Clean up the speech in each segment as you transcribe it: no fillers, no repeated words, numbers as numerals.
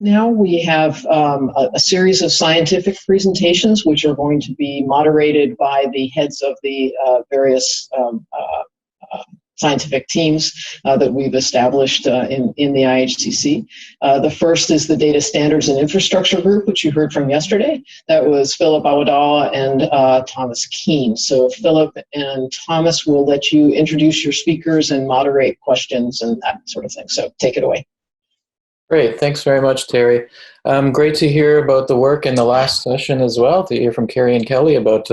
Now we have a series of scientific presentations, which are going to be moderated by the heads of the various scientific teams that we've established in the IHCC. The first is the Data Standards and Infrastructure Group, which you heard from yesterday. That was Philip Awadala and Thomas Keene. So Philip and Thomas will let you introduce your speakers and moderate questions and that sort of thing. So take it away. Great, thanks very much, Terry. Great to hear about the work in the last session as well, to hear from Carrie and Kelly about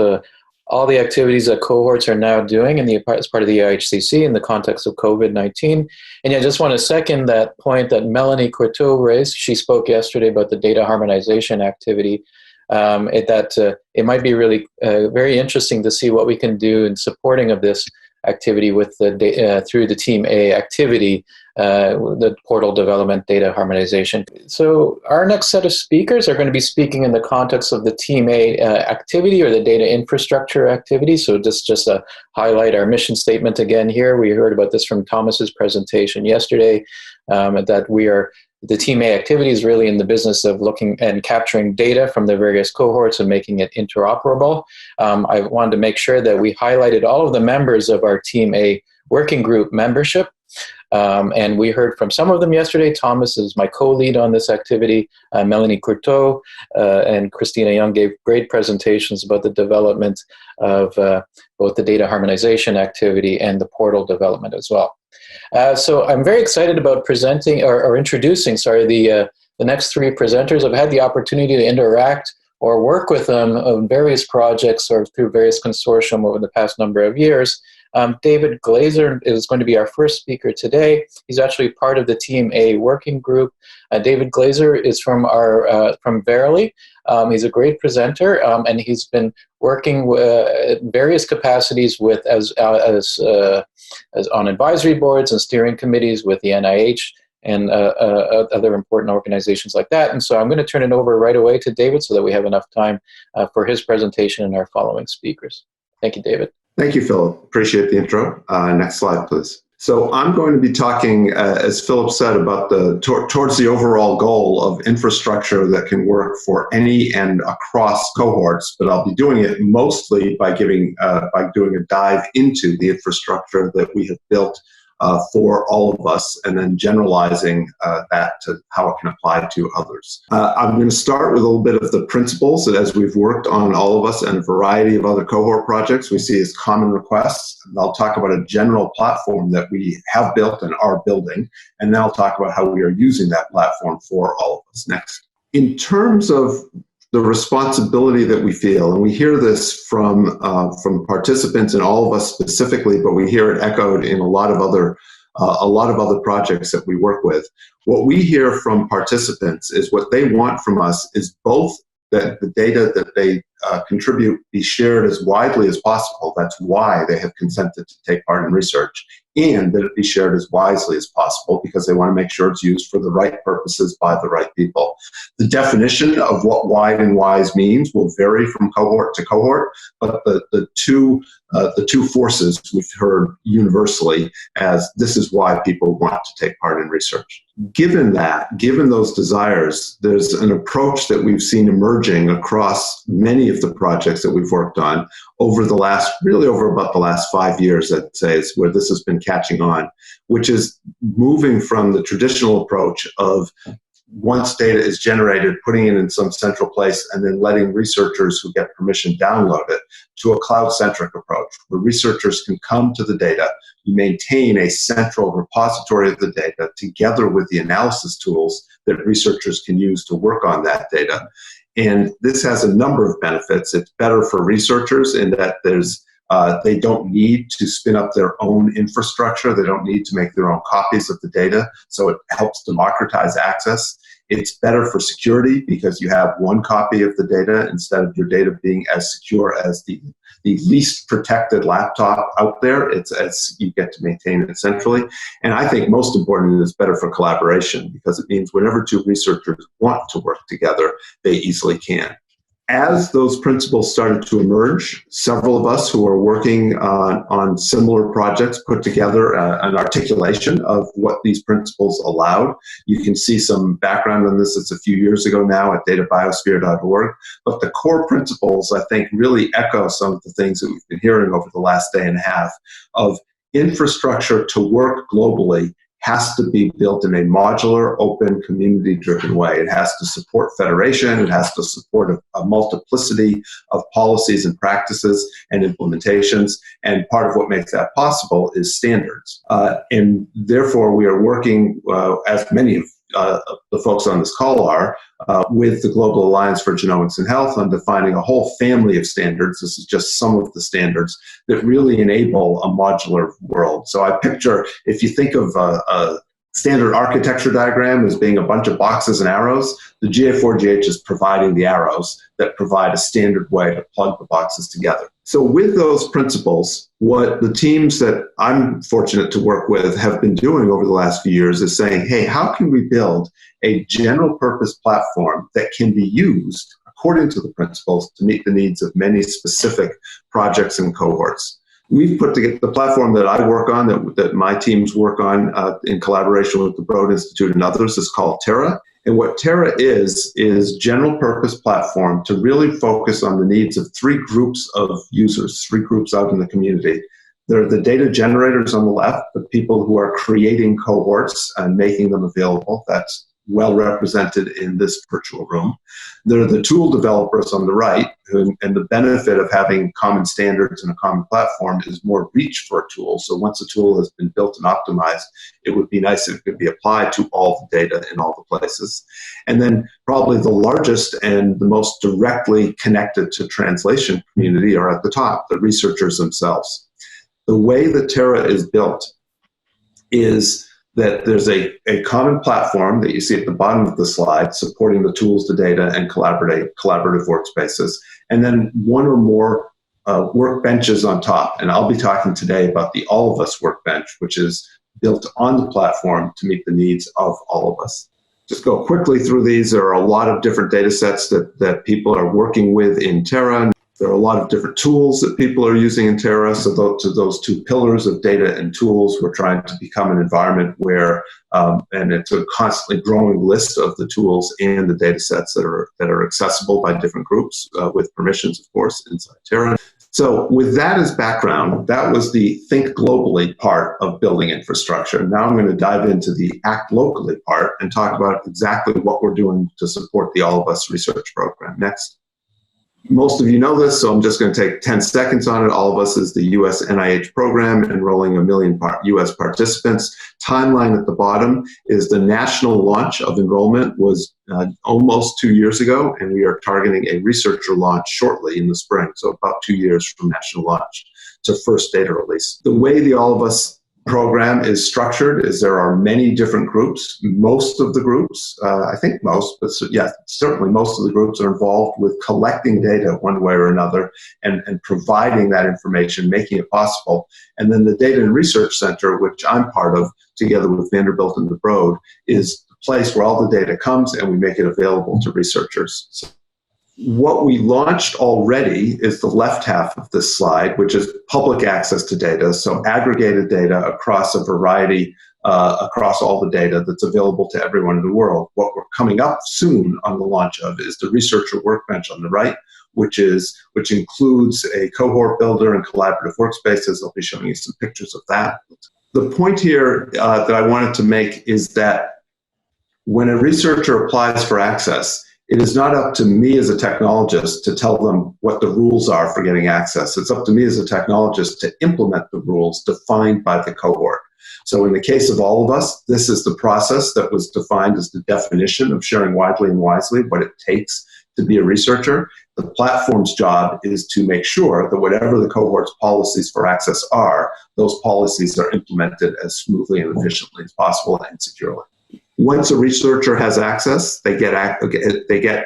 all the activities that cohorts are now doing as part of the IHCC in the context of COVID-19. And I just want to second that point that Melanie Courteau raised. She spoke yesterday about the data harmonization activity. It might be really very interesting to see what we can do in supporting of this activity with through the Team A activity, the portal development data harmonization. So our next set of speakers are going to be speaking in the context of the Team A activity or the data infrastructure activity. So just to highlight our mission statement again here, we heard about this from Thomas's presentation yesterday, that the Team A activity is really in the business of looking and capturing data from the various cohorts and making it interoperable. I wanted to make sure that we highlighted all of the members of our Team A working group membership. And we heard from some of them yesterday. Thomas is my co-lead on this activity. Melanie Courteau and Christina Young gave great presentations about the development of both the data harmonization activity and the portal development as well. So I'm very excited about presenting or introducing, the next three presenters. I've had the opportunity to interact or work with them on various projects or through various consortium over the past number of years. David Glazer is going to be our first speaker today. He's actually part of the Team A working group. David Glazer is from Verily. He's a great presenter, and he's been working with various capacities as on advisory boards and steering committees with the NIH and other important organizations like that. And so I'm going to turn it over right away to David so that we have enough time for his presentation and our following speakers. Thank you, David. Thank you, Philip. Appreciate the intro. Next slide, please. So I'm going to be talking, as Philip said, about towards the overall goal of infrastructure that can work for any and across cohorts, but I'll be doing it mostly by doing a dive into the infrastructure that we have built for all of us, and then generalizing that to how it can apply to others. I'm going to start with a little bit of the principles that, as we've worked on all of us and a variety of other cohort projects, we see as common requests. And I'll talk about a general platform that we have built and are building, and then I'll talk about how we are using that platform for all of us next. In terms of the responsibility that we feel, and we hear this from participants and all of us specifically, but we hear it echoed in a lot of other projects that we work with. What we hear from participants is what they want from us is both that the data that they contribute be shared as widely as possible. That's why they have consented to take part in research, and that it be shared as wisely as possible because they want to make sure it's used for the right purposes by the right people. The definition of what wide and wise means will vary from cohort to cohort, but the two forces we've heard universally as this is why people want to take part in research. Given those desires, there's an approach that we've seen emerging across many of the projects that we've worked on over about the last 5 years, I'd say, is where this has been catching on, which is moving from the traditional approach of once data is generated, putting it in some central place and then letting researchers who get permission download it, to a cloud-centric approach where researchers can come to the data, maintain a central repository of the data together with the analysis tools that researchers can use to work on that data. And this has a number of benefits. It's better for researchers in that they don't need to spin up their own infrastructure. They don't need to make their own copies of the data, so it helps democratize access. It's better for security because you have one copy of the data instead of your data being as secure as the least protected laptop out there. It's as you get to maintain it centrally. And I think most importantly, it's better for collaboration because it means whenever two researchers want to work together, they easily can. As those principles started to emerge, several of us who are working on similar projects put together an articulation of what these principles allowed. You can see some background on this. It's a few years ago now at databiosphere.org. But the core principles, I think, really echo some of the things that we've been hearing over the last day and a half of infrastructure to work globally has to be built in a modular, open, community-driven way. It has to support federation. It has to support a multiplicity of policies and practices and implementations. And part of what makes that possible is standards. And therefore, we are working, as many of the folks on this call are, with the Global Alliance for Genomics and Health on defining a whole family of standards. This is just some of the standards that really enable a modular world. So I picture, if you think of a standard architecture diagram as being a bunch of boxes and arrows, the GA4GH is providing the arrows that provide a standard way to plug the boxes together. So with those principles, what the teams that I'm fortunate to work with have been doing over the last few years is saying, hey, how can we build a general purpose platform that can be used according to the principles to meet the needs of many specific projects and cohorts? We've put together the platform that I work on, that my teams work on in collaboration with the Broad Institute and others, is called Terra. And what Terra is general purpose platform to really focus on the needs of three groups of users, three groups out in the community. There are the data generators on the left, the people who are creating cohorts and making them available. That's well represented in this virtual room. There are the tool developers on the right, and the benefit of having common standards and a common platform is more reach for a tool. So once a tool has been built and optimized, it would be nice if it could be applied to all the data in all the places. And then probably the largest and the most directly connected to translation community are at the top, the researchers themselves. The way that Terra is built is that there's a common platform that you see at the bottom of the slide supporting the tools to data and collaborative workspaces, and then one or more workbenches on top. And I'll be talking today about the All of Us workbench, which is built on the platform to meet the needs of all of us. Just go quickly through these. There are a lot of different data sets that people are working with in Terra. There are a lot of different tools that people are using in Terra. So to those two pillars of data and tools, we're trying to become an environment where, and it's a constantly growing list of the tools and the data sets that are accessible by different groups with permissions, of course, inside Terra. So with that as background, that was the think globally part of building infrastructure. Now I'm going to dive into the act locally part and talk about exactly what we're doing to support the All of Us research program. Next. Most of you know this, so I'm just going to take 10 seconds on it. All of Us is the U.S. NIH program enrolling 1 million U.S. participants. Timeline at the bottom is the national launch of enrollment was almost 2 years ago, and we are targeting a researcher launch shortly in the spring, so about 2 years from national launch to first data release. The way the All of Us program is structured is there are many different groups. Most of the groups, I think most, but yeah, certainly most of the groups are involved with collecting data one way or another and providing that information, making it possible. And then the Data and Research Center, which I'm part of, together with Vanderbilt and the Broad, is the place where all the data comes and we make it available to researchers. So what we launched already is the left half of this slide, which is public access to data, so aggregated data across a variety, across all the data that's available to everyone in the world. What we're coming up soon on the launch of is the researcher workbench on the right, which includes a cohort builder and collaborative workspaces. I'll be showing you some pictures of that. The point here that I wanted to make is that when a researcher applies for access, it is not up to me as a technologist to tell them what the rules are for getting access. It's up to me as a technologist to implement the rules defined by the cohort. So in the case of All of Us, this is the process that was defined as the definition of sharing widely and wisely, what it takes to be a researcher. The platform's job is to make sure that whatever the cohort's policies for access are, those policies are implemented as smoothly and efficiently as possible and securely. Once a researcher has access, they get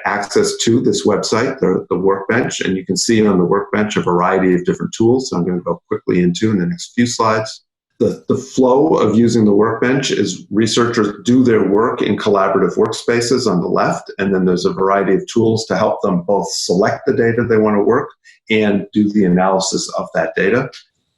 access to this website, the Workbench, and you can see on the Workbench a variety of different tools. So I'm going to go quickly into in the next few slides. The flow of using the Workbench is researchers do their work in collaborative workspaces on the left, and then there's a variety of tools to help them both select the data they want to work and do the analysis of that data.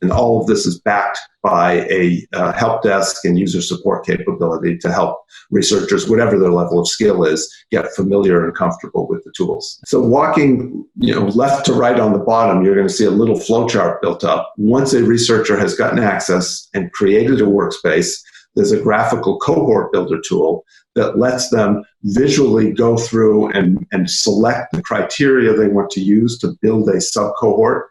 And all of this is backed by a help desk and user support capability to help researchers, whatever their level of skill is, get familiar and comfortable with the tools. So walking left to right on the bottom, you're going to see a little flowchart built up. Once a researcher has gotten access and created a workspace, there's a graphical cohort builder tool that lets them visually go through and select the criteria they want to use to build a sub-cohort.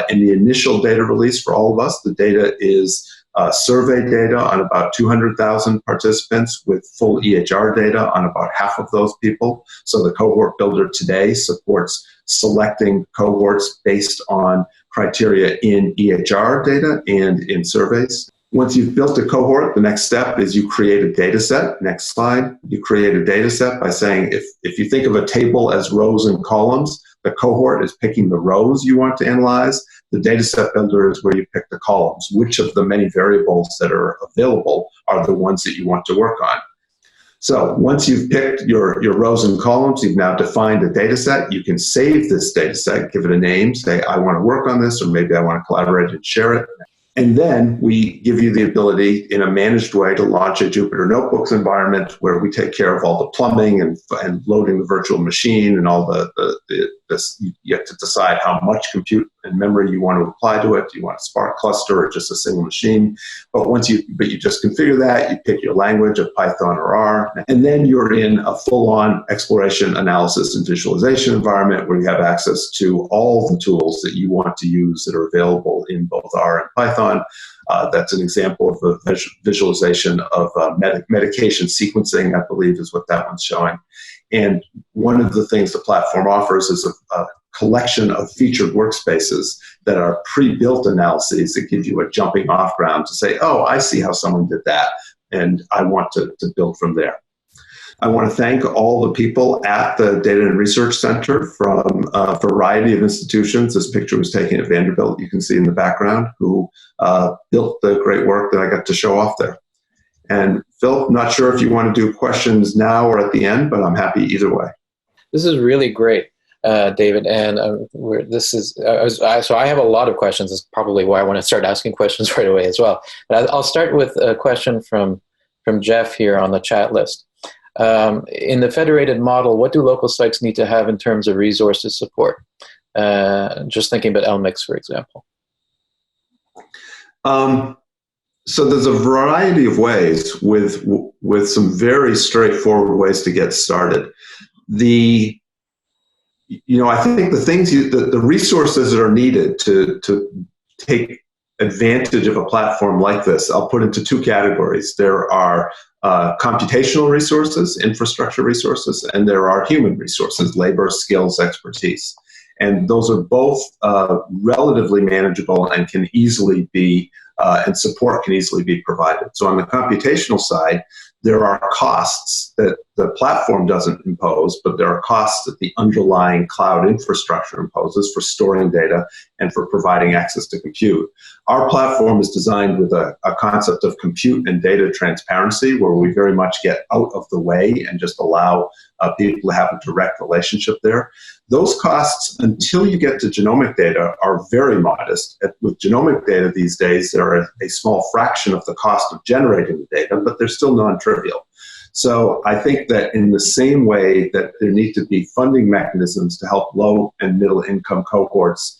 In the initial data release for all of us, the data is survey data on about 200,000 participants with full EHR data on about half of those people. So the cohort builder today supports selecting cohorts based on criteria in EHR data and in surveys. Once you've built a cohort, the next step is you create a data set. Next slide. You create a data set by saying, if you think of a table as rows and columns, the cohort is picking the rows you want to analyze. The data set builder is where you pick the columns. Which of the many variables that are available are the ones that you want to work on? So once you've picked your rows and columns, you've now defined a data set. You can save this data set, give it a name, say, I want to work on this, or maybe I want to collaborate and share it. And then we give you the ability in a managed way to launch a Jupyter Notebooks environment where we take care of all the plumbing and loading the virtual machine and all you have to decide how much compute and memory you want to apply to it. Do you want a Spark cluster or just a single machine? But you just configure that, you pick your language of Python or R, and then you're in a full-on exploration, analysis, and visualization environment where you have access to all the tools that you want to use that are available in both R and Python. That's an example of a visualization of medication sequencing, I believe is what that one's showing. And one of the things the platform offers is a collection of featured workspaces that are pre-built analyses that give you a jumping off ground to say, oh, I see how someone did that, and I want to build from there. I want to thank all the people at the Data and Research Center from a variety of institutions. This picture was taken at Vanderbilt, you can see in the background, who built the great work that I got to show off there. And Phil, not sure if you want to do questions now or at the end, but I'm happy either way. This is really great, David. And so I have a lot of questions. That's probably why I want to start asking questions right away as well. But I'll start with a question from Jeff here on the chat list. In the federated model, what do local sites need to have in terms of resources support? Just thinking about LMIX, for example. So there's a variety of ways with some very straightforward ways to get started. I think the resources that are needed to take advantage of a platform like this, I'll put into two categories. There are computational resources, infrastructure resources, and there are human resources, labor, skills, expertise. And those are both relatively manageable and can easily be, and support can easily be provided. So on the computational side, there are costs that the platform doesn't impose, but there are costs that the underlying cloud infrastructure imposes for storing data and for providing access to compute. Our platform is designed with a concept of compute and data transparency, where we very much get out of the way and just allow people to have a direct relationship there. Those costs, until you get to genomic data, are very modest. With genomic data these days, they're a small fraction of the cost of generating the data, but they're still non-trivial. So I think that in the same way that there need to be funding mechanisms to help low and middle income cohorts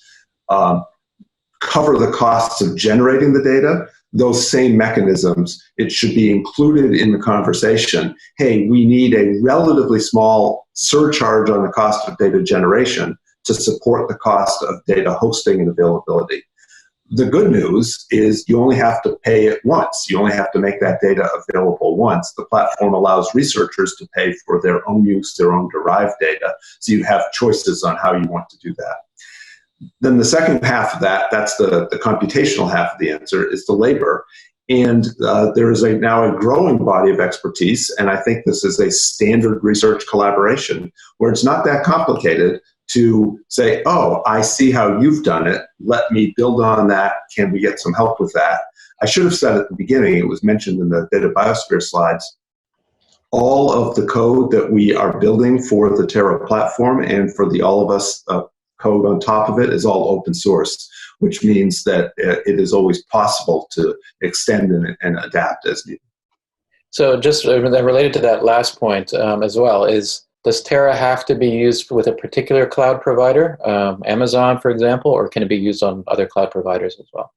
cover the costs of generating the data, those same mechanisms, it should be included in the conversation. Hey, we need a relatively small surcharge on the cost of data generation to support the cost of data hosting and availability. The good news is you only have to pay it once. You only have to make that data available once. The platform allows researchers to pay for their own use, their own derived data, so you have choices on how you want to do that. Then the second half of that's the computational half of the answer, is the labor. And there is now a growing body of expertise, and I think this is a standard research collaboration where it's not that complicated to say, oh, I see how you've done it. Let me build on that. Can we get some help with that? I should have said at the beginning, it was mentioned in the Data Biosphere slides, all of the code that we are building for the Terra platform and for the All of Us code on top of it is all open source, which means that it is always possible to extend and adapt as needed. So just related to that last point as well, does Terra have to be used with a particular cloud provider, Amazon, for example, or can it be used on other cloud providers as well?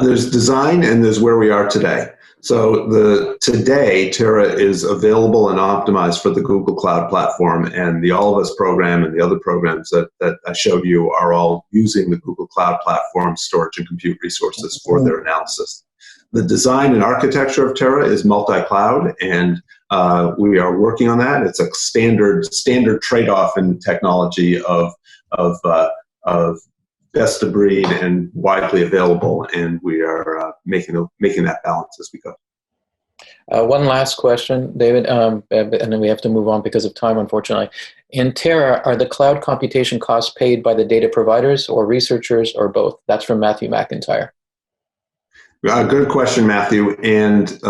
There's design and there's where we are today. So today, Terra is available and optimized for the Google Cloud Platform, and the All of Us program and the other programs that I showed you are all using the Google Cloud Platform storage and compute resources for their analysis. The design and architecture of Terra is multi-cloud, and we are working on that. It's a standard trade-off in technology of best of breed and widely available, and we are making that balance as we go. One last question, David, and then we have to move on because of time, unfortunately. In Terra, are the cloud computation costs paid by the data providers or researchers or both? That's from Matthew McIntyre. Good question, Matthew, and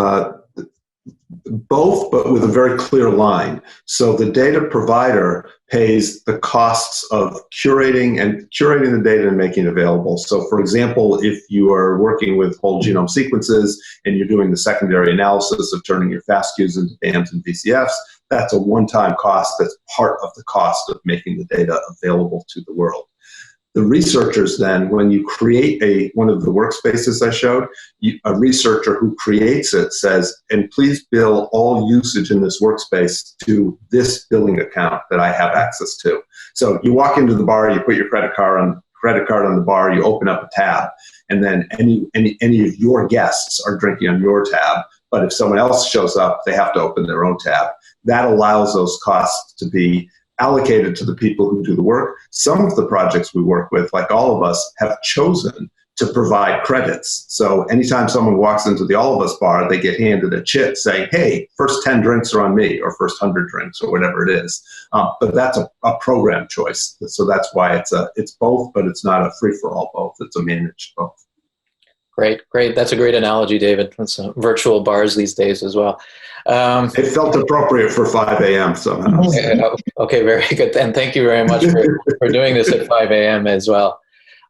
both, but with a very clear line. So the data provider pays the costs of curating the data and making it available. So for example, if you are working with whole genome sequences and you're doing the secondary analysis of turning your FASTQs into DAMs and VCFs, that's a one-time cost that's part of the cost of making the data available to the world. The researchers then, when you create one of the workspaces I showed, a researcher who creates it says, and please bill all usage in this workspace to this billing account that I have access to. So you walk into the bar, you put your credit card on the bar, you open up a tab, and then any of your guests are drinking on your tab. But if someone else shows up, they have to open their own tab. That allows those costs to be allocated to the people who do the work. Some of the projects we work with, like All of Us, have chosen to provide credits. So anytime someone walks into the All of Us bar, they get handed a chip saying, hey, first 10 drinks are on me, or first 100 drinks, or whatever it is. But that's a program choice. So that's why it's both, but it's not a free-for-all both. It's a managed both. Great. That's a great analogy, David. It's virtual bars these days as well. It felt appropriate for 5 a.m. somehow. Okay, very good. And thank you very much for doing this at 5 a.m. as well.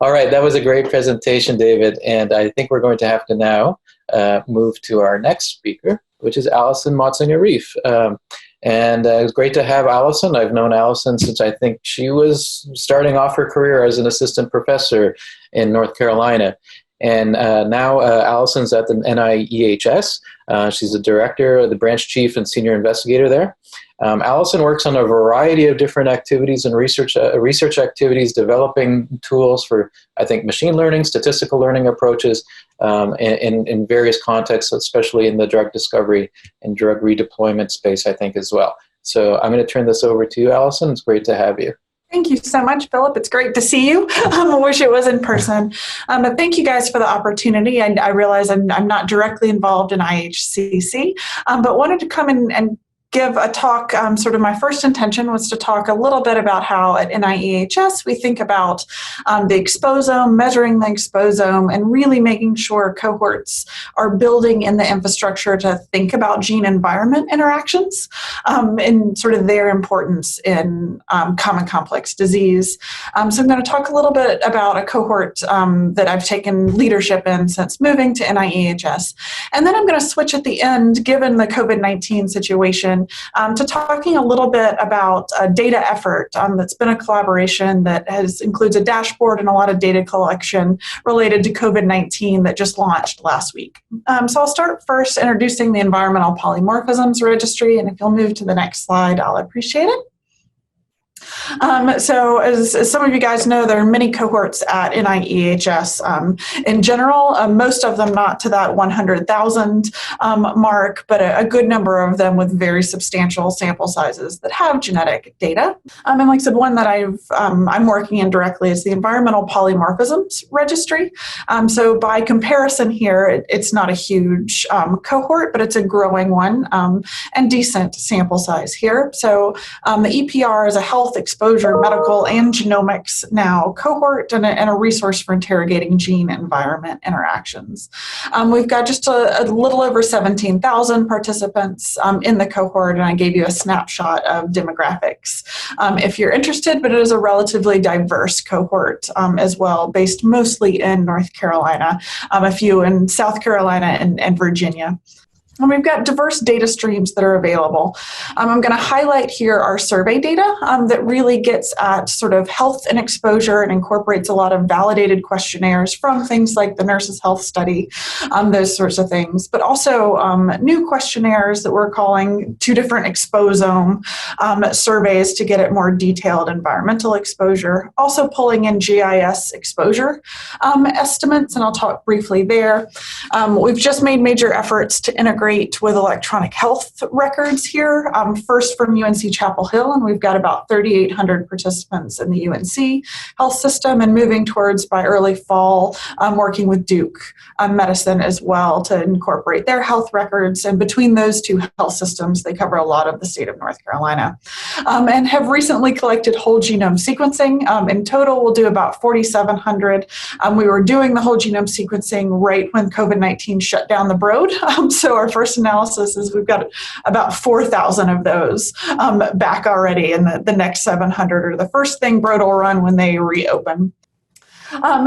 All right, that was a great presentation, David. And I think we're going to have to now move to our next speaker, which is Alison Motsinger-Reef. And it was great to have Alison. I've known Alison since I think she was starting off her career as an assistant professor in North Carolina. And now Alison's at the NIEHS. She's the director, the branch chief, and senior investigator there. Alison works on a variety of different activities and research activities, developing tools for, I think, machine learning, statistical learning approaches in various contexts, especially in the drug discovery and drug redeployment space, I think, as well. So I'm going to turn this over to you, Alison. It's great to have you. Thank you so much, Philip. It's great to see you. I wish it was in person. But thank you guys for the opportunity. I realize I'm not directly involved in IHCC, but wanted to come in and give a talk. Sort of my first intention was to talk a little bit about how at NIEHS we think about the exposome, measuring the exposome, and really making sure cohorts are building in the infrastructure to think about gene-environment interactions and sort of their importance in common complex disease. So I'm going to talk a little bit about a cohort that I've taken leadership in since moving to NIEHS. And then I'm going to switch at the end, given the COVID-19 situation, to talking a little bit about a data effort that's been a collaboration that includes a dashboard and a lot of data collection related to COVID-19 that just launched last week. So I'll start first introducing the Environmental Polymorphisms Registry, and if you'll move to the next slide, I'll appreciate it. So as some of you guys know, there are many cohorts at NIEHS. In general, most of them not to that 100,000 mark, but a good number of them with very substantial sample sizes that have genetic data. And like I said, one that I'm working in directly is the Environmental Polymorphisms Registry. So by comparison here, it's not a huge cohort, but it's a growing one and decent sample size here. So the EPR is a health exposure, medical and genomics now cohort, and a resource for interrogating gene-environment interactions. We've got just a little over 17,000 participants in the cohort, and I gave you a snapshot of demographics if you're interested, but it is a relatively diverse cohort as well, based mostly in North Carolina, a few in South Carolina and Virginia. And we've got diverse data streams that are available. I'm going to highlight here our survey data that really gets at sort of health and exposure and incorporates a lot of validated questionnaires from things like the Nurses' Health Study, those sorts of things, but also new questionnaires that we're calling 2 different Exposome surveys to get at more detailed environmental exposure. Also pulling in GIS exposure estimates, and I'll talk briefly there. We've just made major efforts to integrate with electronic health records here, first from UNC Chapel Hill, and we've got about 3,800 participants in the UNC health system, and moving towards, by early fall, working with Duke Medicine as well to incorporate their health records. And between those 2 health systems, they cover a lot of the state of North Carolina, and have recently collected whole genome sequencing. In total, we'll do about 4,700. We were doing the whole genome sequencing right when COVID-19 shut down the broad, so our first analysis is we've got about 4,000 of those back already, and the next 700 are the first thing Broad will run when they reopen.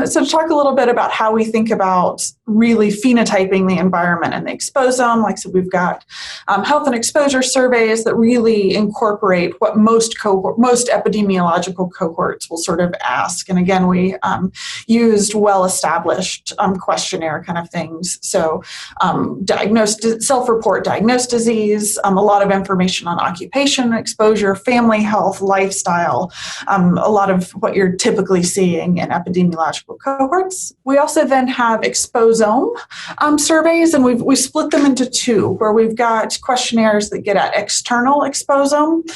So to talk a little bit about how we think about really phenotyping the environment and the exposome, like I said, we've got health and exposure surveys that really incorporate what most epidemiological cohorts will sort of ask. And again, we used well-established questionnaire kind of things. So self-report diagnosed disease, a lot of information on occupation, exposure, family health, lifestyle, a lot of what you're typically seeing in epidemiological cohorts. We also then have Exposome surveys, and we split them into 2, where we've got questionnaires that get at external exposome,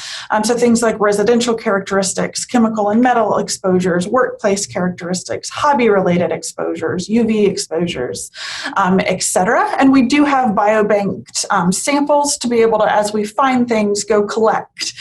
so things like residential characteristics, chemical and metal exposures, workplace characteristics, hobby-related exposures, UV exposures, etc. And we do have biobanked samples to be able to, as we find things, go collect,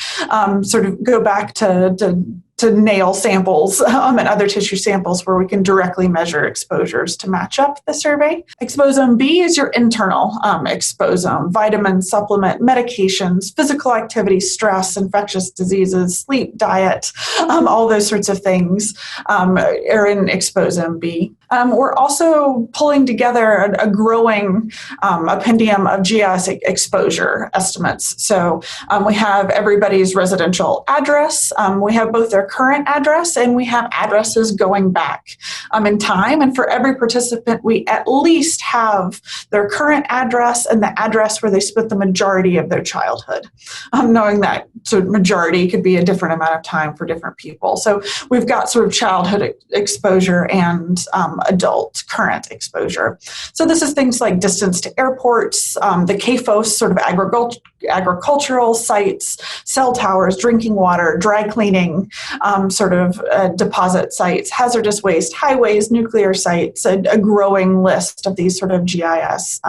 sort of go back to nail samples and other tissue samples where we can directly measure exposures to match up the survey. Exposome B is your internal exposome, vitamin, supplement, medications, physical activity, stress, infectious diseases, sleep, diet, all those sorts of things are in Exposome B. We're also pulling together a growing appendium of GIS exposure estimates. So we have everybody's residential address. We have both their current address and we have addresses going back in time. And for every participant, we at least have their current address and the address where they spent the majority of their childhood, knowing that sort of majority could be a different amount of time for different people. So we've got sort of childhood exposure and adult current exposure. So this is things like distance to airports, the CAFOS sort of agricultural sites, cell towers, drinking water, dry cleaning, sort of deposit sites, hazardous waste, highways, nuclear sites, a growing list of these sort of GIS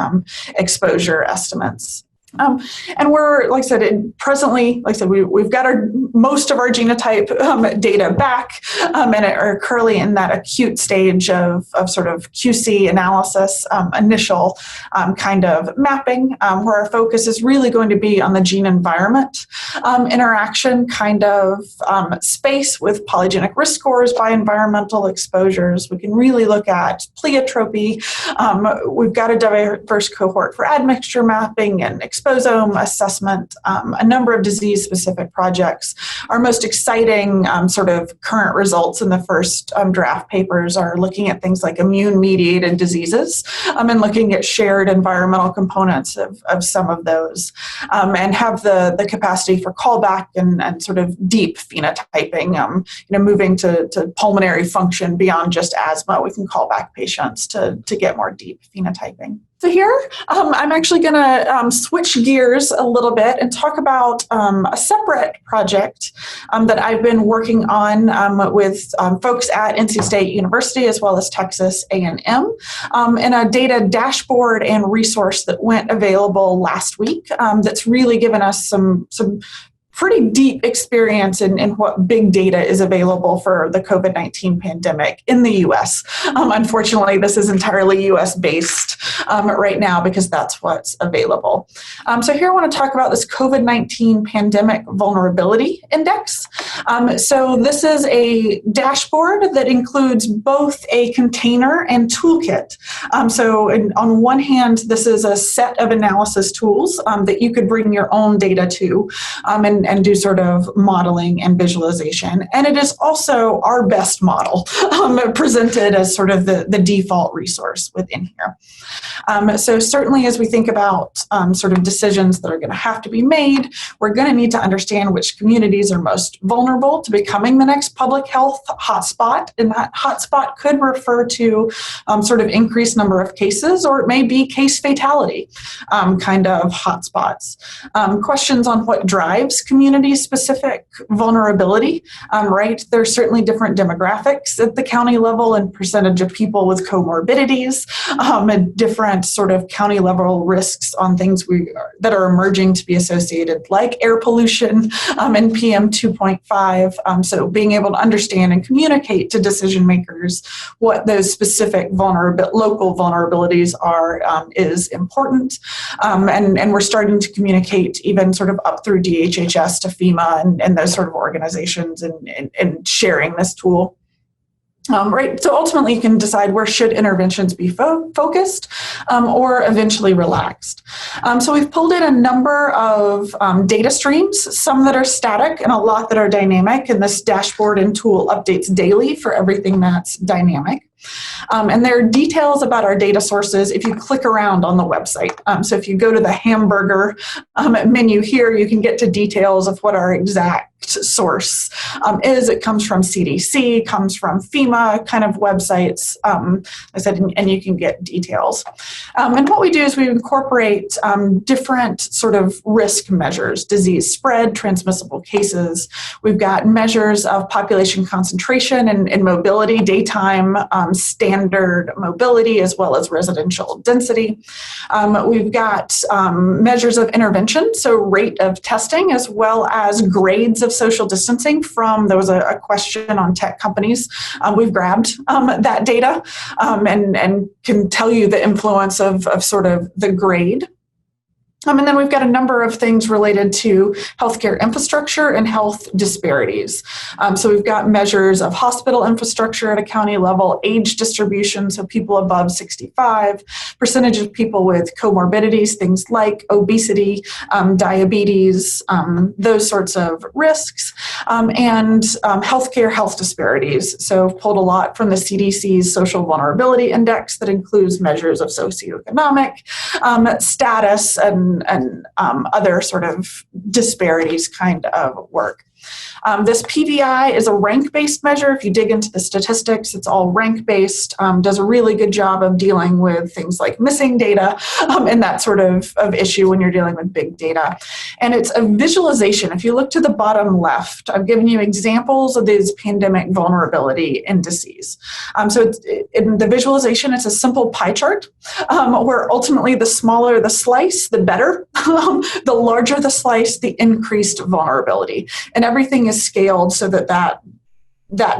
exposure estimates. And we're, like I said, presently, like I said, we've got most of our genotype data back and are currently in that acute stage of sort of QC analysis, initial kind of mapping, where our focus is really going to be on the gene environment interaction kind of space with polygenic risk scores by environmental exposures. We can really look at pleiotropy. We've got a diverse cohort for admixture mapping and exposome assessment, a number of disease-specific projects. Our most exciting sort of current results in the first draft papers are looking at things like immune-mediated diseases and looking at shared environmental components of some of those, and have the capacity for callback and sort of deep phenotyping, moving to pulmonary function beyond just asthma. We can call back patients to get more deep phenotyping. So here, I'm actually going to switch gears a little bit and talk about a separate project that I've been working on with folks at NC State University as well as Texas A&M, and a data dashboard and resource that went available last week that's really given us some pretty deep experience in what big data is available for the COVID-19 pandemic in the US. Unfortunately, this is entirely US based right now because that's what's available. So here I want to talk about this COVID-19 Pandemic Vulnerability Index. So this is a dashboard that includes both a container and toolkit. On one hand, this is a set of analysis tools that you could bring your own data to and do sort of modeling and visualization. And it is also our best model presented as sort of the default resource within here. So certainly as we think about sort of decisions that are going to have to be made, we're going to need to understand which communities are most vulnerable to becoming the next public health hotspot. And that hotspot could refer to sort of increased number of cases, or it may be case fatality kind of hotspots. Questions on what drives community-specific vulnerability, right? There's certainly different demographics at the county level and percentage of people with comorbidities, and different sort of county level risks on things that are emerging to be associated, like air pollution and PM 2.5. So being able to understand and communicate to decision makers what those specific local vulnerabilities are is important. And we're starting to communicate even sort of up through DHHS to FEMA and those sort of organizations and sharing this tool. Right. So ultimately, you can decide where should interventions be focused or eventually relaxed. So we've pulled in a number of data streams, some that are static and a lot that are dynamic. And this dashboard and tool updates daily for everything that's dynamic. And there are details about our data sources if you click around on the website. So if you go to the hamburger menu here, you can get to details of what our exact source is. It comes from CDC, comes from FEMA kind of websites, I said, and you can get details. And what we do is we incorporate different sort of risk measures, disease spread, transmissible cases. We've got measures of population concentration and mobility, daytime standard mobility, as well as residential density. We've got measures of intervention, so rate of testing, as well as grades of social distancing there was a question on tech companies. We've grabbed that data and can tell you the influence of sort of the grade. And then we've got a number of things related to healthcare infrastructure and health disparities. So we've got measures of hospital infrastructure at a county level, age distribution, so people above 65, percentage of people with comorbidities, things like obesity, diabetes, those sorts of risks, and healthcare health disparities. So pulled a lot from the CDC's Social Vulnerability Index that includes measures of socioeconomic status and other sort of disparities kind of work. This PVI is a rank-based measure. If you dig into the statistics, it's all rank-based, does a really good job of dealing with things like missing data and that sort of issue when you're dealing with big data. And it's a visualization. If you look to the bottom left, I've given you examples of these pandemic vulnerability indices. So in the visualization, it's a simple pie chart where ultimately the smaller the slice, the better. The larger the slice, the increased vulnerability. And everything is scaled so that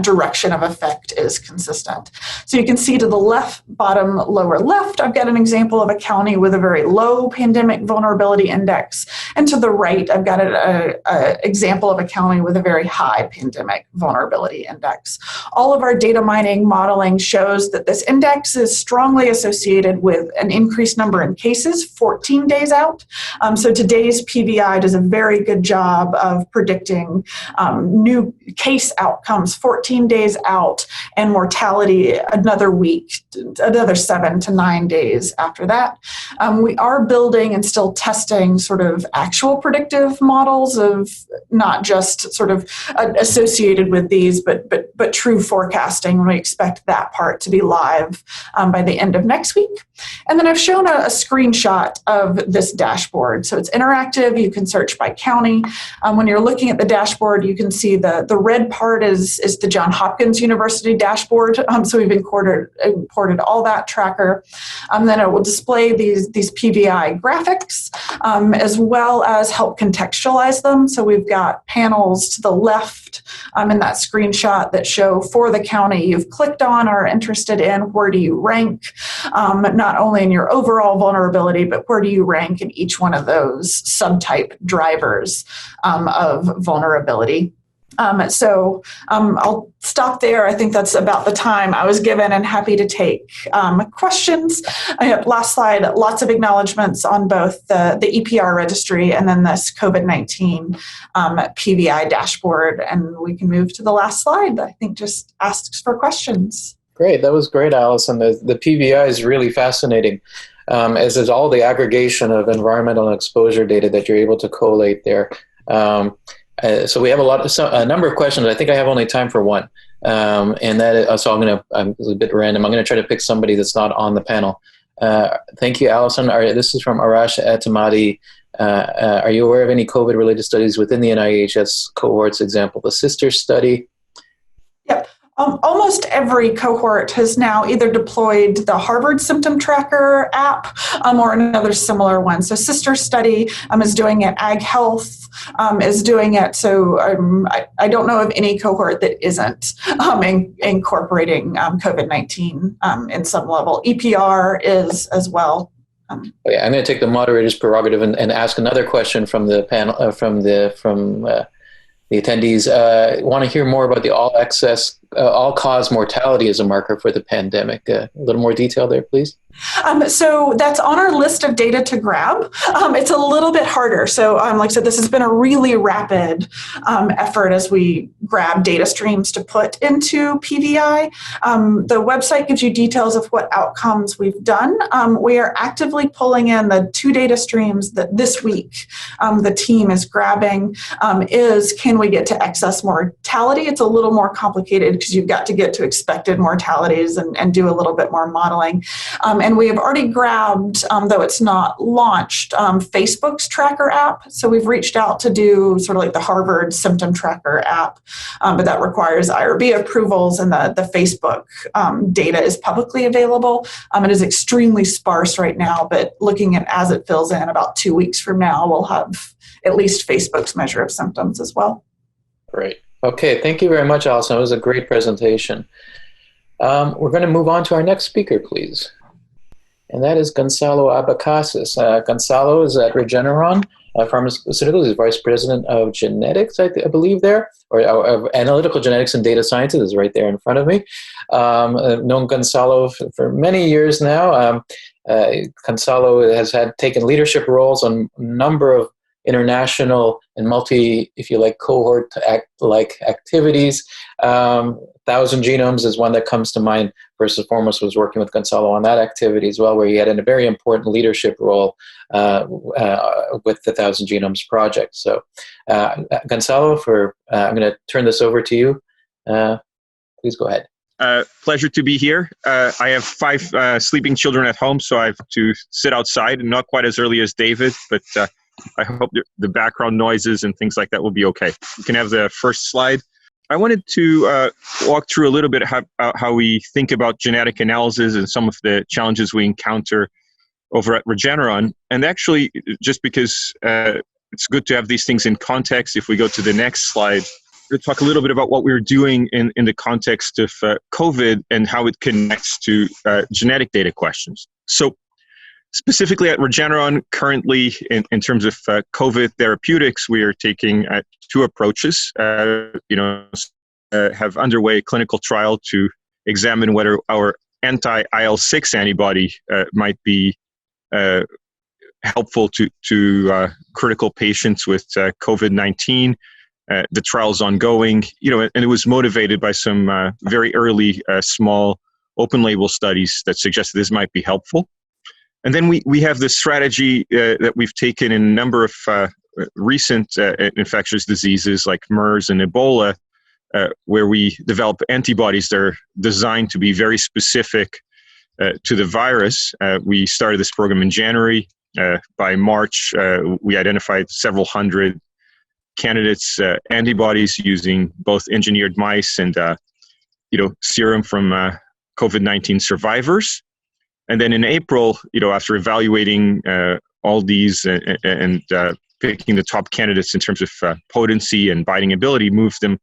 direction of effect is consistent. So you can see to the left, bottom, lower left, I've got an example of a county with a very low pandemic vulnerability index. And to the right, I've got an example of a county with a very high pandemic vulnerability index. All of our data mining modeling shows that this index is strongly associated with an increased number in cases 14 days out. So today's PVI does a very good job of predicting new case outcomes 14 days out, and mortality another week, another 7 to 9 days after that. We are building and still testing sort of actual predictive models of not just sort of associated with these, but true forecasting. We expect that part to be live by the end of next week. And then I've shown a screenshot of this dashboard. So it's interactive. You can search by county. When you're looking at the dashboard, you can see the red part is is the Johns Hopkins University dashboard. So we've imported all that tracker. Then it will display these PVI graphics, as well as help contextualize them. So we've got panels to the left in that screenshot that show for the county you've clicked on or are interested in, where do you rank, not only in your overall vulnerability, but where do you rank in each one of those subtype drivers of vulnerability. I'll stop there. I think that's about the time I was given, and happy to take questions. Last slide, lots of acknowledgments on both the EPR registry and then this COVID-19 PVI dashboard. And we can move to the last slide that I think just asks for questions. Great. That was great, Allison. The PVI is really fascinating, as is all the aggregation of environmental and exposure data that you're able to collate there. So we have a number of questions. I think I have only time for one, and that so I'm a bit random. I'm going to try to pick somebody that's not on the panel. Thank you, Allison. This is from Arash Atamadi. Are you aware of any COVID-related studies within the NIHS cohorts? Example, the sister study. Yep. Almost every cohort has now either deployed the Harvard Symptom Tracker app or another similar one. So Sister Study is doing it. Ag Health is doing it. So I don't know of any cohort that isn't incorporating COVID-19 in some level. EPR is as well. Okay, I'm going to take the moderator's prerogative and ask another question from the panel, from the attendees. Want to hear more about the all-cause mortality as a marker for the pandemic. A little more detail there, please. So that's on our list of data to grab. It's a little bit harder. So like I said, this has been a really rapid effort as we grab data streams to put into PVI. The website gives you details of what outcomes we've done. We are actively pulling in the 2 data streams that this week the team is grabbing. Can we get to excess mortality? It's a little more complicated because you've got to get to expected mortalities and do a little bit more modeling. And we have already grabbed, though it's not launched, Facebook's tracker app. So we've reached out to do sort of like the Harvard Symptom Tracker app, but that requires IRB approvals, and the Facebook data is publicly available. It is extremely sparse right now, but looking at as it fills in about 2 weeks from now, we'll have at least Facebook's measure of symptoms as well. Great. Okay, thank you very much, Allison. It was a great presentation. We're going to move on to our next speaker, please. And that is Gonzalo Abacasis. Gonzalo is at Regeneron Pharmaceuticals. He's Vice President of Genetics, I believe there, or of Analytical Genetics and Data Sciences is right there in front of me. I've known Gonzalo for many years now. Gonzalo has taken leadership roles on a number of international and cohort-like activities. 1,000 Genomes is one that comes to mind. First and foremost was working with Gonzalo on that activity as well, where he had a very important leadership role with the 1,000 Genomes project. So Gonzalo, I'm going to turn this over to you. Please go ahead. Pleasure to be here. I have 5 sleeping children at home, so I have to sit outside, and not quite as early as David, but I hope the background noises and things like that will be okay. You can have the first slide. I wanted to walk through a little bit how we think about genetic analysis and some of the challenges we encounter over at Regeneron. And actually, just because it's good to have these things in context, if we go to the next slide, we'll talk a little bit about what we're doing in the context of COVID and how it connects to genetic data questions. So specifically at Regeneron, currently in terms of COVID therapeutics, we are taking 2 approaches. Have underway a clinical trial to examine whether our anti-IL-6 antibody might be helpful to critical patients with COVID-19. The trial's ongoing, and it was motivated by some very early small open-label studies that suggested this might be helpful. And then we have the strategy that we've taken in a number of recent infectious diseases like MERS and Ebola, where we develop antibodies that are designed to be very specific to the virus. We started this program in January. By March, we identified several hundred candidates, antibodies using both engineered mice and serum from COVID-19 survivors. And then in April, after evaluating all these and picking the top candidates in terms of potency and binding ability, moved them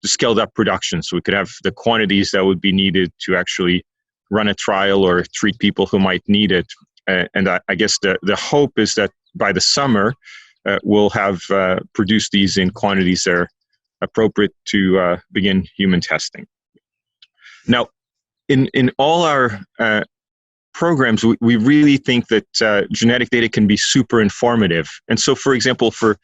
to scaled up production, so we could have the quantities that would be needed to actually run a trial or treat people who might need it. And I guess the hope is that by the summer, we'll have produced these in quantities that are appropriate to begin human testing. Now, in all our programs, we really think that genetic data can be super informative. And so, for example, for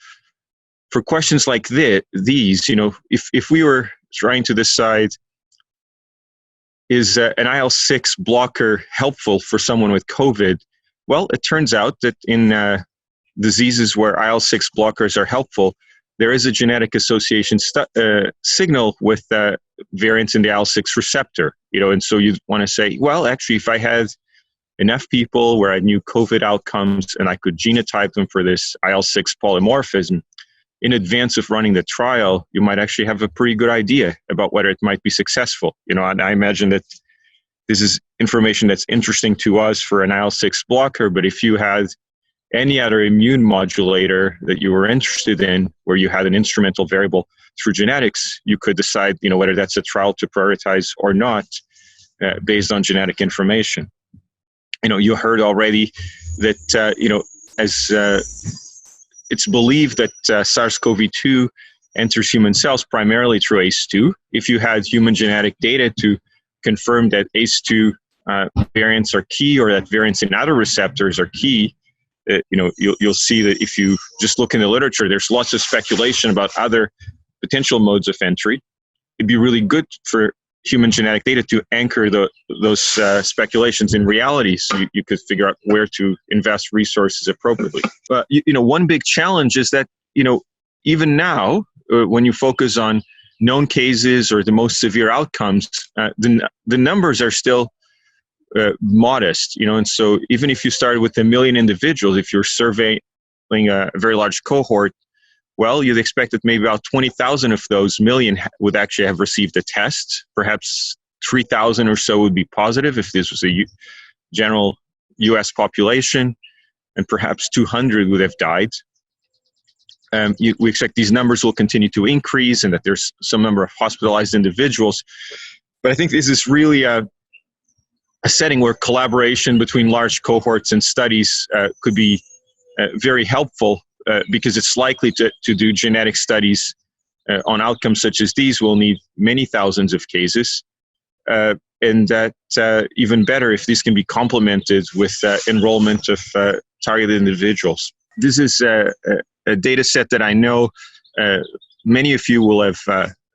questions like these, if we were trying to decide, is an IL-6 blocker helpful for someone with COVID? Well, it turns out that in diseases where IL-6 blockers are helpful, there is a genetic association signal with variants in the IL-6 receptor. And so you want to say, well, actually, if I had enough people where I knew COVID outcomes and I could genotype them for this IL-6 polymorphism, in advance of running the trial, you might actually have a pretty good idea about whether it might be successful. And I imagine that this is information that's interesting to us for an IL-6 blocker, but if you had any other immune modulator that you were interested in, where you had an instrumental variable through genetics, you could decide, whether that's a trial to prioritize or not, based on genetic information. You heard already that, as it's believed that SARS-CoV-2 enters human cells primarily through ACE2. If you had human genetic data to confirm that ACE2 variants are key, or that variants in other receptors are key, you'll see that if you just look in the literature, there's lots of speculation about other potential modes of entry. It'd be really good for human genetic data to anchor those speculations in reality, so you could figure out where to invest resources appropriately. But one big challenge is that even now, when you focus on known cases or the most severe outcomes, the numbers are still modest. And so even if you started with 1 million individuals, if you're surveying a very large cohort, well, you'd expect that maybe about 20,000 of those million would actually have received a test. Perhaps 3,000 or so would be positive if this was a general U.S. population, and perhaps 200 would have died. We expect these numbers will continue to increase and that there's some number of hospitalized individuals. But I think this is really a setting where collaboration between large cohorts and studies could be very helpful. Because it's likely to do genetic studies on outcomes such as these will need many thousands of cases. And that even better if these can be complemented with enrollment of targeted individuals. This is a data set that I know many of you will have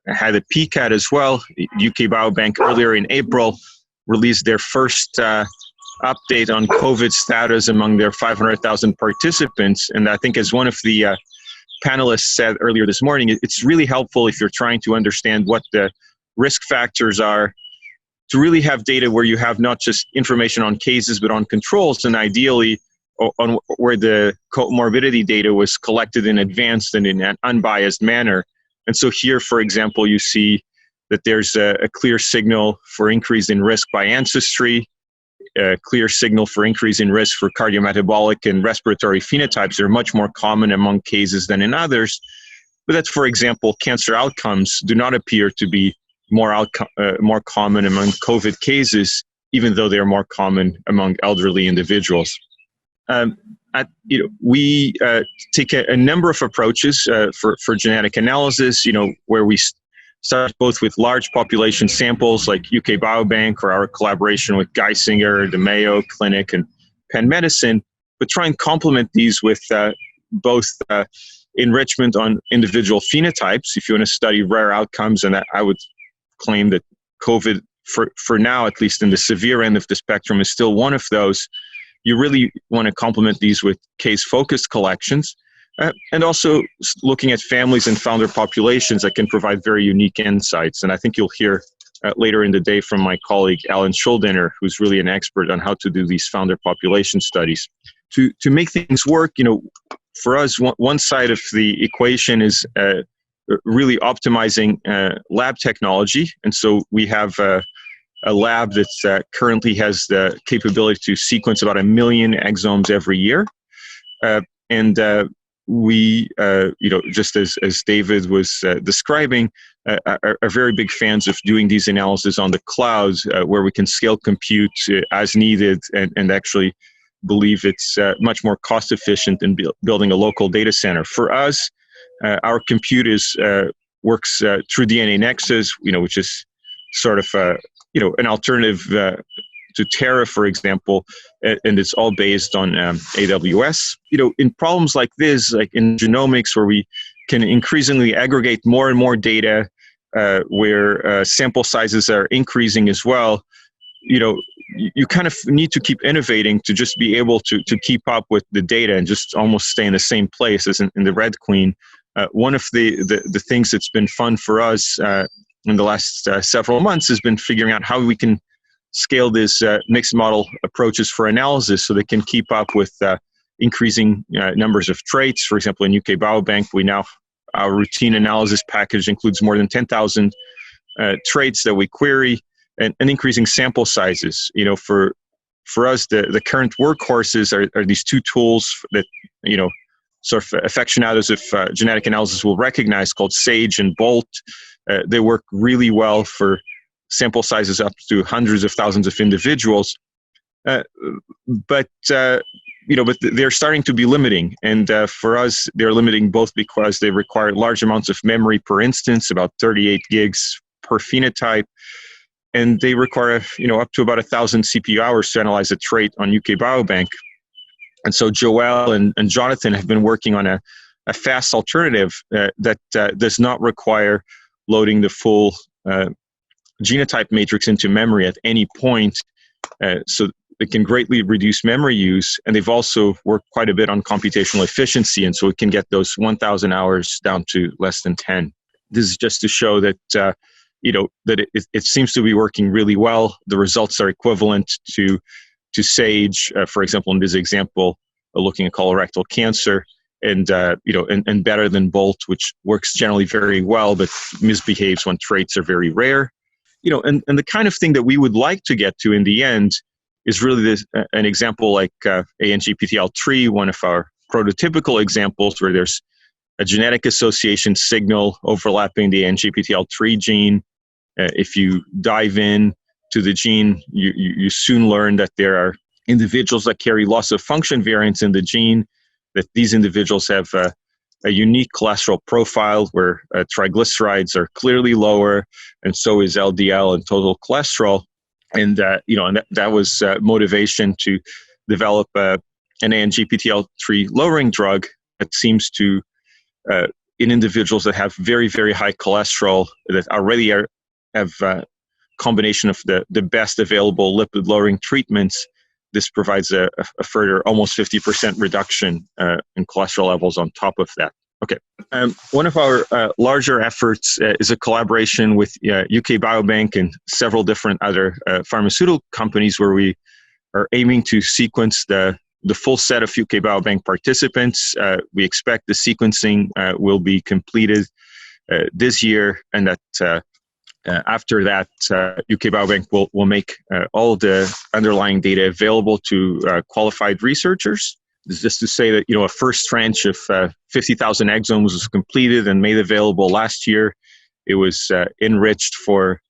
had a peek at as well. UK Biobank earlier in April released their first update on COVID status among their 500,000 participants. And I think, as one of the panelists said earlier this morning, it's really helpful if you're trying to understand what the risk factors are, to really have data where you have not just information on cases, but on controls, and ideally on where the comorbidity data was collected in advance and in an unbiased manner. And so here, for example, you see that there's a clear signal for increase in risk by ancestry, a clear signal for increase in risk for cardiometabolic and respiratory phenotypes. They're much more common among cases than in others. But that's, for example, cancer outcomes do not appear to be more common among COVID cases, even though they're more common among elderly individuals. We take a number of approaches for genetic analysis, where we start both with large population samples like UK Biobank or our collaboration with Geisinger, the Mayo Clinic, and Penn Medicine, but try and complement these with both enrichment on individual phenotypes, if you want to study rare outcomes, and I would claim that COVID, for now, at least in the severe end of the spectrum, is still one of those. You really want to complement these with case-focused collections, and also looking at families and founder populations that can provide very unique insights. And I think you'll hear later in the day from my colleague Alan Schuldener, who's really an expert on how to do these founder population studies. To make things work, for us, one side of the equation is really optimizing lab technology. And so we have a lab that currently has the capability to sequence about 1 million exomes every year. We, just as David was describing, are very big fans of doing these analyses on the cloud, where we can scale compute as needed, and actually believe it's much more cost efficient than building a local data center. For us, our compute works through DNA Nexus, which is sort of an alternative to Terra, for example, and it's all based on AWS. In problems like this, like in genomics, where we can increasingly aggregate more and more data, where sample sizes are increasing as well, you kind of need to keep innovating to just be able to keep up with the data and just almost stay in the same place as in the Red Queen. One of the things that's been fun for us in the last several months has been figuring out how we can scale these mixed model approaches for analysis so they can keep up with increasing numbers of traits. For example, in UK Biobank, our routine analysis package includes more than 10,000 traits that we query, and increasing sample sizes. For us, the current workhorses are these two tools that, sort of aficionados of genetic analysis will recognize, called SAGE and BOLT. They work really well for sample sizes up to hundreds of thousands of individuals. But they're starting to be limiting. And for us, they're limiting both because they require large amounts of memory per instance, about 38 gigs per phenotype. And they require, up to about 1,000 CPU hours to analyze a trait on UK Biobank. And so Joel and Jonathan have been working on a fast alternative that does not require loading the full genotype matrix into memory at any point. So it can greatly reduce memory use. And they've also worked quite a bit on computational efficiency. And so it can get those 1,000 hours down to less than 10. This is just to show that that it seems to be working really well. The results are equivalent to SAGE, for example, in this example, looking at colorectal cancer, and better than BOLT, which works generally very well, but misbehaves when traits are very rare. And the kind of thing that we would like to get to in the end is really an example like ANGPTL3, one of our prototypical examples, where there's a genetic association signal overlapping the ANGPTL3 gene. If you dive in to the gene, you soon learn that there are individuals that carry loss of function variants in the gene, that these individuals have a unique cholesterol profile where triglycerides are clearly lower, and so is LDL and total cholesterol. And that was motivation to develop an ANGPTL3 lowering drug that seems to, in individuals that have very, very high cholesterol, that already have a combination of the best available lipid lowering treatments, this provides a further almost 50% reduction in cholesterol levels on top of that. Okay. One of our larger efforts is a collaboration with UK Biobank and several different other pharmaceutical companies, where we are aiming to sequence the full set of UK Biobank participants. We expect the sequencing will be completed this year, and that after that, UK Biobank will make all the underlying data available to qualified researchers. This is just to say that a first tranche of 50,000 exomes was completed and made available last year. It was enriched for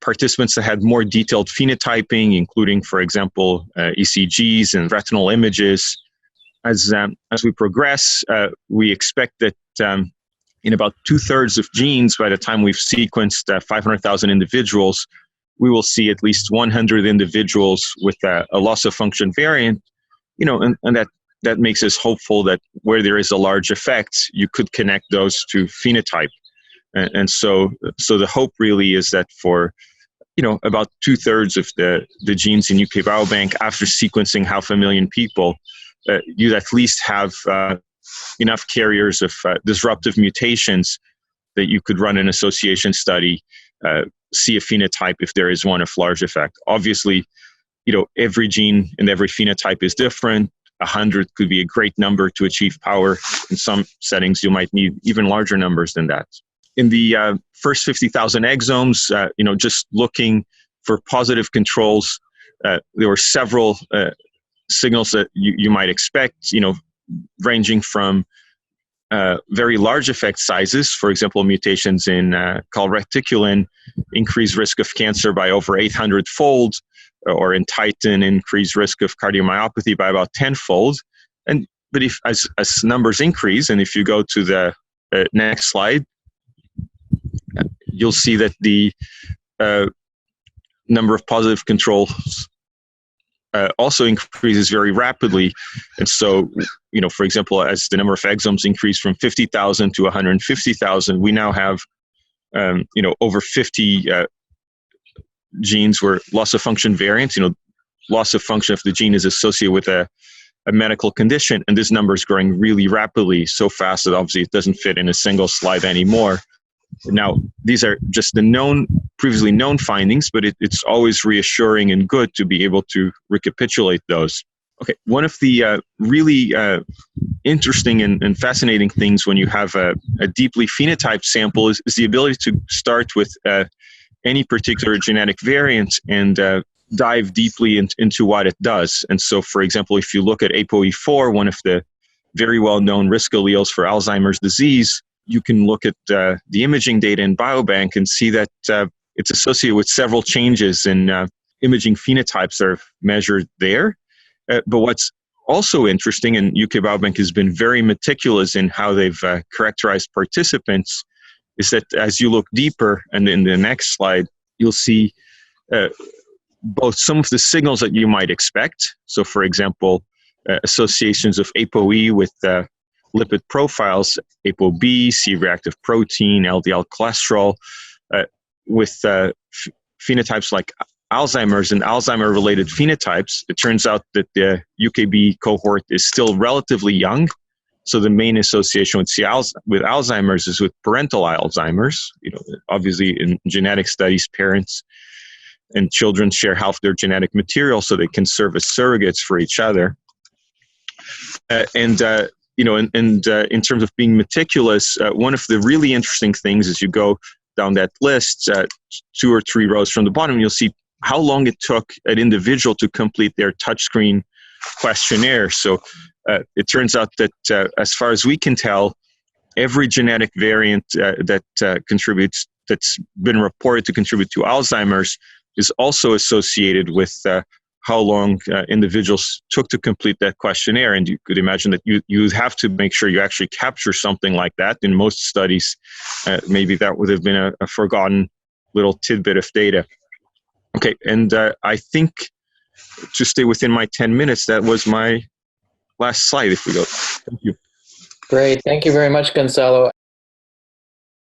participants that had more detailed phenotyping, including, for example, ECGs and retinal images. As we progress, we expect that in about 2/3 of genes, by the time we've sequenced 500,000 individuals, we will see at least 100 individuals with a loss of function variant, and that makes us hopeful that where there is a large effect, you could connect those to phenotype. And so the hope really is that for, about 2/3 of the genes in UK Biobank, after sequencing 500,000 people, you'd at least have enough carriers of disruptive mutations that you could run an association study, see a phenotype if there is one of large effect. Obviously, every gene and every phenotype is different. 100 could be a great number to achieve power. In some settings, you might need even larger numbers than that. In the first 50,000 exomes, just looking for positive controls, there were several signals that you might expect, ranging from very large effect sizes. For example, mutations in calreticulin increase risk of cancer by over 800-fold, or in Titin increase risk of cardiomyopathy by about 10-fold. But if as numbers increase, and if you go to the next slide, you'll see that the number of positive controls also increases very rapidly. And so, for example, as the number of exomes increase from 50,000 to 150,000, we now have, over 50 genes where loss of function variants, loss of function of the gene is associated with a medical condition. And this number is growing really rapidly, so fast that obviously it doesn't fit in a single slide anymore. Now, these are just the previously known findings, but it's always reassuring and good to be able to recapitulate those. Okay, one of the really interesting and fascinating things when you have a deeply phenotyped sample is the ability to start with any particular genetic variant and dive deeply into what it does. And so, for example, if you look at APOE4, one of the very well-known risk alleles for Alzheimer's disease, you can look at the imaging data in Biobank and see that it's associated with several changes in imaging phenotypes that are measured there. But what's also interesting, and UK Biobank has been very meticulous in how they've characterized participants, is that as you look deeper, and in the next slide, you'll see both some of the signals that you might expect. So, for example, associations of APOE with lipid profiles, ApoB, C-reactive protein, LDL cholesterol, with phenotypes like Alzheimer's and Alzheimer-related phenotypes. It turns out that the UKB cohort is still relatively young. So the main association with Alzheimer's is with parental Alzheimer's. Obviously in genetic studies, parents and children share half their genetic material so they can serve as surrogates for each other. In terms of being meticulous, one of the really interesting things as you go down that list, 2 or 3 rows from the bottom, you'll see how long it took an individual to complete their touchscreen questionnaire. So it turns out that as far as we can tell, every genetic variant that's been reported to contribute to Alzheimer's is also associated with how long individuals took to complete that questionnaire. And you could imagine that you have to make sure you actually capture something like that. In most studies, maybe that would have been a forgotten little tidbit of data. Okay, and I think to stay within my 10 minutes, that was my last slide, if we go. Thank you. Great. Thank you very much, Gonzalo.